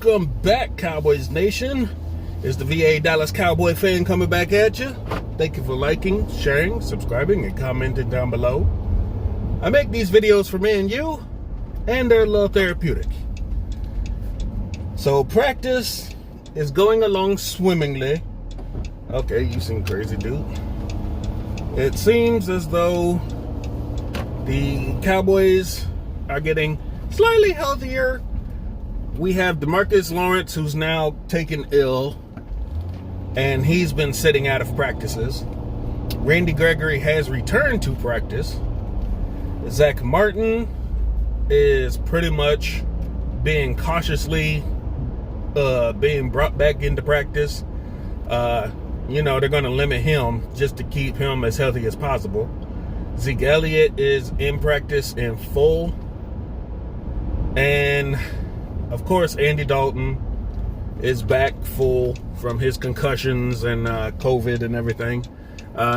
Welcome back, Cowboys Nation. It's the VA Dallas Cowboy fan coming back at you. Thank you for liking, sharing, subscribing, and commenting down below. I make these videos for me and you, and they're a little therapeutic. So practice is going along swimmingly. Okay, you seem crazy, dude. It seems as though the Cowboys are getting slightly healthier. We have DeMarcus Lawrence, who's now taken ill, and he's been sitting out of practices. Randy Gregory has returned to practice. Zach Martin is pretty much being cautiously being brought back into practice. They're going to limit him just to keep him as healthy as possible. Zeke Elliott is in practice in full. And, of course, Andy Dalton is back full from his concussions and COVID and everything.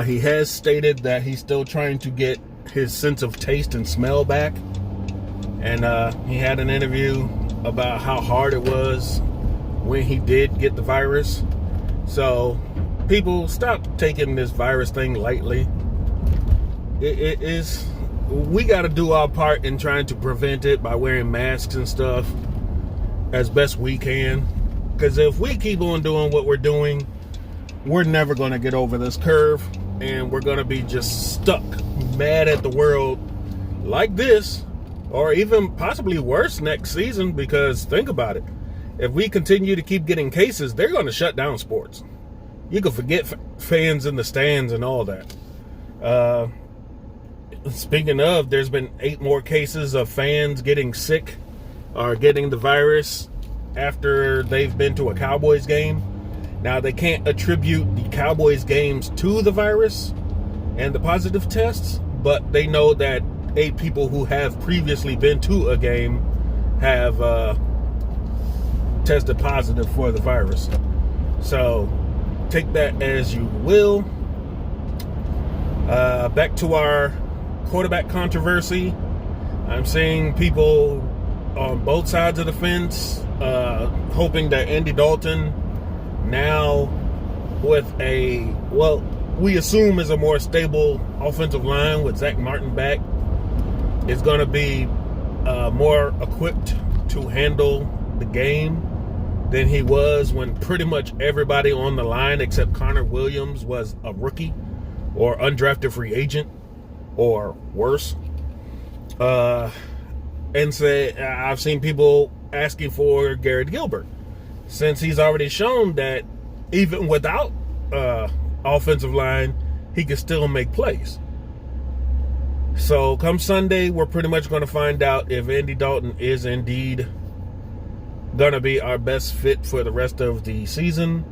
He has stated that he's still trying to get his sense of taste and smell back. And he had an interview about how hard it was when he did get the virus. So people, stop taking this virus thing lightly. It is, we got to do our part in trying to prevent it by wearing masks and stuff as best we can. Because if we keep on doing what we're doing, we're never going to get over this curve, and we're going to be just stuck mad at the world like this, or even possibly worse next season. Because think about it, if we continue to keep getting cases, they're going to shut down sports. You can forget fans in the stands and all that. Speaking of, there's been 8 more cases of fans getting sick or getting the virus after they've been to a Cowboys game. Now, they can't attribute the Cowboys games to the virus and the positive tests, but they know that 8 people who have previously been to a game have tested positive for the virus. So take that as you will. Back to our quarterback controversy. I'm seeing people on both sides of the fence hoping that Andy Dalton, now with we assume is a more stable offensive line with Zach Martin back, is going to be more equipped to handle the game than he was when pretty much everybody on the line except Connor Williams was a rookie or undrafted free agent or worse. And I've seen people asking for Garrett Gilbert, since he's already shown that even without offensive line, he can still make plays. So come Sunday, we're pretty much going to find out if Andy Dalton is indeed going to be our best fit for the rest of the season.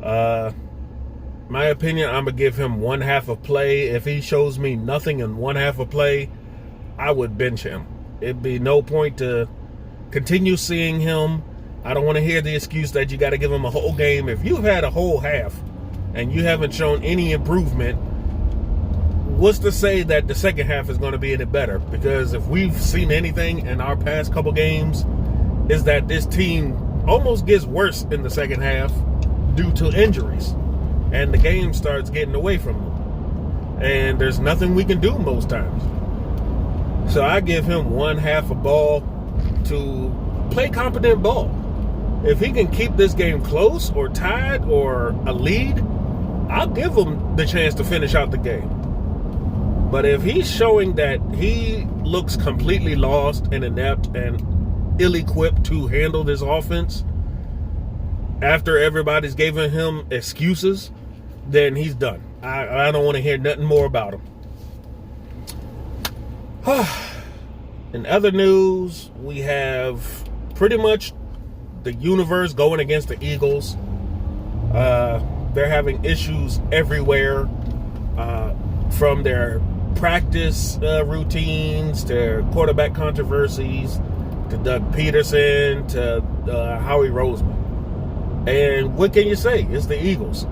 My opinion, I'm going to give him one half of play. If he shows me nothing in one half of play, I would bench him. It'd be no point to continue seeing him. I don't want to hear the excuse that you got to give him a whole game. If you've had a whole half and you haven't shown any improvement, what's to say that the second half is going to be any better? Because if we've seen anything in our past couple games, is that this team almost gets worse in the second half due to injuries, and the game starts getting away from them, and there's nothing we can do most times. So I give him one half a ball to play competent ball. If he can keep this game close or tied or a lead, I'll give him the chance to finish out the game. But if he's showing that he looks completely lost and inept and ill-equipped to handle this offense after everybody's giving him excuses, then he's done. I don't want to hear nothing more about him. In other news, we have pretty much the universe going against the Eagles. They're having issues everywhere, from their practice routines to quarterback controversies to Doug Peterson to Howie Roseman. And what can you say? It's the Eagles.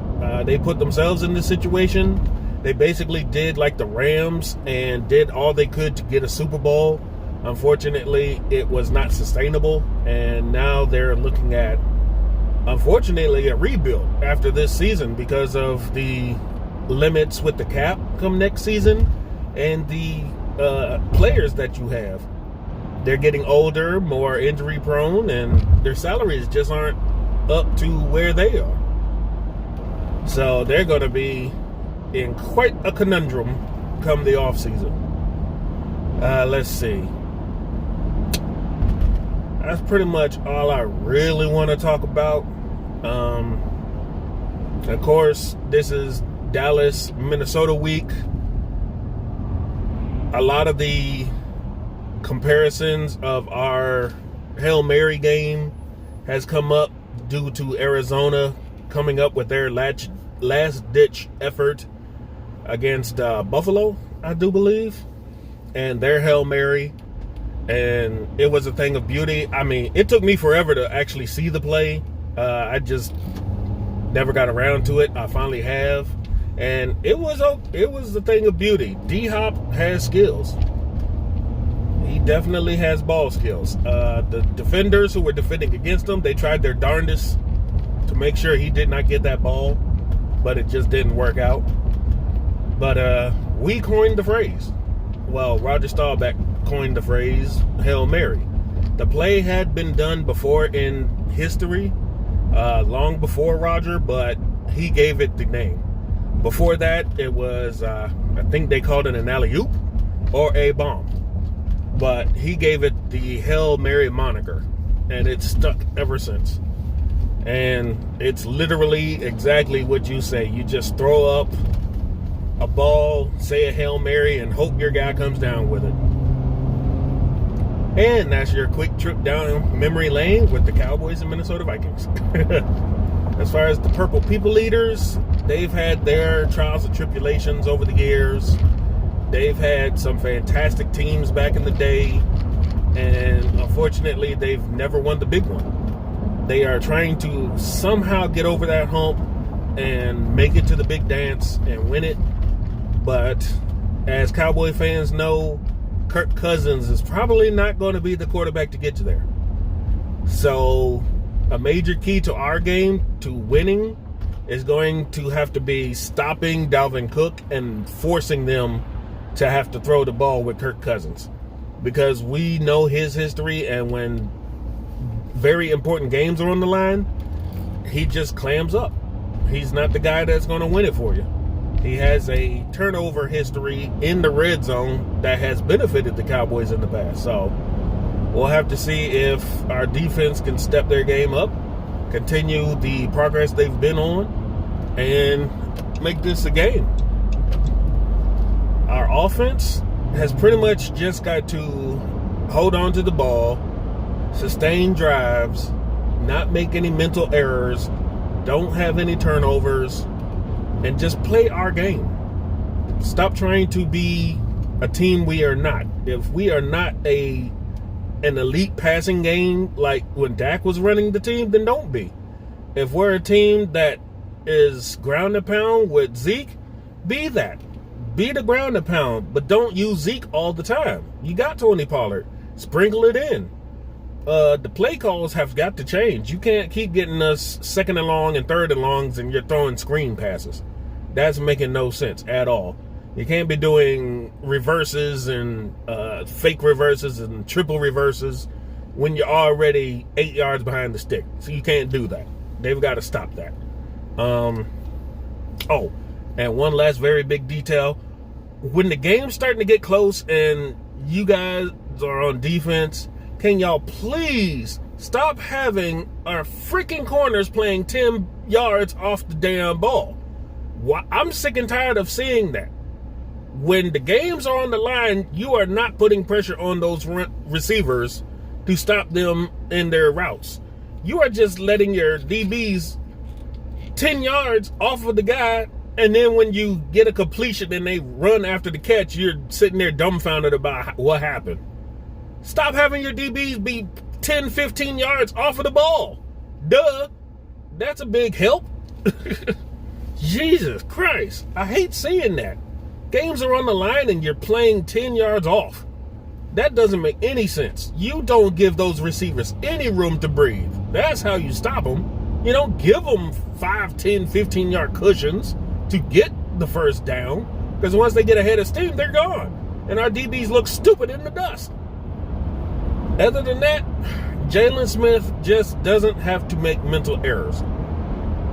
They put themselves in this situation. They basically did like the Rams and did all they could to get a Super Bowl Unfortunately, it was not sustainable, and now they're looking at, unfortunately, a rebuild after this season because of the limits with the cap come next season and the players that you have. They're getting older, more injury prone, and their salaries just aren't up to where they are. So they're going to be in quite a conundrum come the offseason. Let's see. That's pretty much all I really want to talk about. Of course, this is Dallas, Minnesota week. A lot of the comparisons of our Hail Mary game has come up due to Arizona coming up with their last-ditch effort against Buffalo, I do believe, and their Hail Mary. And it was a thing of beauty. I mean, it took me forever to actually see the play. I just never got around to it. I finally have. And it was a thing of beauty. D-Hop has skills. He definitely has ball skills. The defenders who were defending against him, they tried their darndest to make sure he did not get that ball, but it just didn't work out. But we coined the phrase. Well, Roger Staubach coined the phrase Hail Mary. The play had been done before in history, long before Roger, but he gave it the name. Before that, it was, I think they called it an alley-oop or a bomb. But he gave it the Hail Mary moniker, and it's stuck ever since. And it's literally exactly what you say. You just throw up a ball, say a Hail Mary, and hope your guy comes down with it. And that's your quick trip down memory lane with the Cowboys and Minnesota Vikings. As far as the Purple People Eaters, they've had their trials and tribulations over the years. They've had some fantastic teams back in the day, and unfortunately, they've never won the big one. They are trying to somehow get over that hump and make it to the big dance and win it. But as Cowboy fans know, Kirk Cousins is probably not going to be the quarterback to get you there. So a major key to our game, to winning, is going to have to be stopping Dalvin Cook and forcing them to have to throw the ball with Kirk Cousins. Because we know his history, and when very important games are on the line, he just clams up. He's not the guy that's going to win it for you. He has a turnover history in the red zone that has benefited the Cowboys in the past. So we'll have to see if our defense can step their game up, continue the progress they've been on, and make this a game. Our offense has pretty much just got to hold on to the ball, sustain drives, not make any mental errors, don't have any turnovers, and just play our game. Stop trying to be a team we are not. If we are not an elite passing game like when Dak was running the team, then don't be. If we're a team that is ground and pound with Zeke, be that. Be the ground and pound, but don't use Zeke all the time. You got Tony Pollard. Sprinkle it in. The play calls have got to change. You can't keep getting us second and long and third and longs and you're throwing screen passes. That's making no sense at all. You can't be doing reverses and fake reverses and triple reverses when you're already 8 yards behind the stick. So you can't do that. They've got to stop that. Oh, and one last very big detail. When the game's starting to get close and you guys are on defense, can y'all please stop having our freaking corners playing 10 yards off the damn ball? I'm sick and tired of seeing that. When the games are on the line, you are not putting pressure on those receivers to stop them in their routes. You are just letting your DBs 10 yards off of the guy, and then when you get a completion and they run after the catch, you're sitting there dumbfounded about what happened. Stop having your DBs be 10, 15 yards off of the ball. Duh. That's a big help. Jesus Christ. I hate seeing that. Games are on the line and you're playing 10 yards off. That doesn't make any sense. You don't give those receivers any room to breathe. That's how you stop them. You don't give them 5, 10, 15-yard cushions to get the first down, because once they get ahead of steam, they're gone. And our DBs look stupid in the dust. Other than that, Jalen Smith just doesn't have to make mental errors.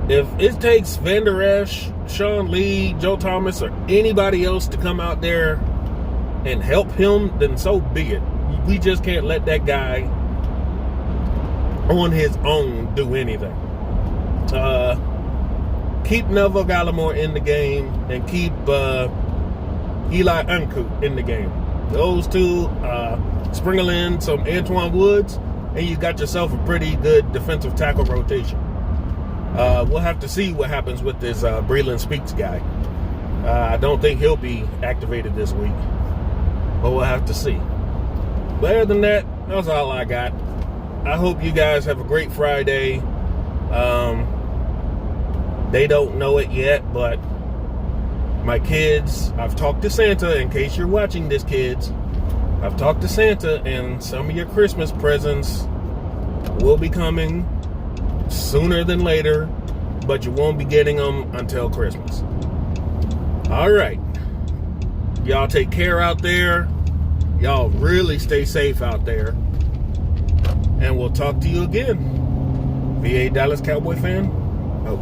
If it takes Van Der Esch, Sean Lee, Joe Thomas, or anybody else to come out there and help him, then so be it. We just can't let that guy on his own do anything. Keep Neville Gallimore in the game and keep Eli Unku in the game. Those two, sprinkle in some Antoine Woods, and you got yourself a pretty good defensive tackle rotation. We'll have to see what happens with this Breland Speaks guy. I don't think he'll be activated this week, but we'll have to see. But other than that, that's all I got. I hope you guys have a great Friday. They don't know it yet, but my kids, I've talked to Santa, in case you're watching this, kids. I've talked to Santa, and some of your Christmas presents will be coming sooner than later, but you won't be getting them until Christmas. All right. Y'all take care out there. Y'all really stay safe out there. And we'll talk to you again. VA Dallas Cowboy fan, out.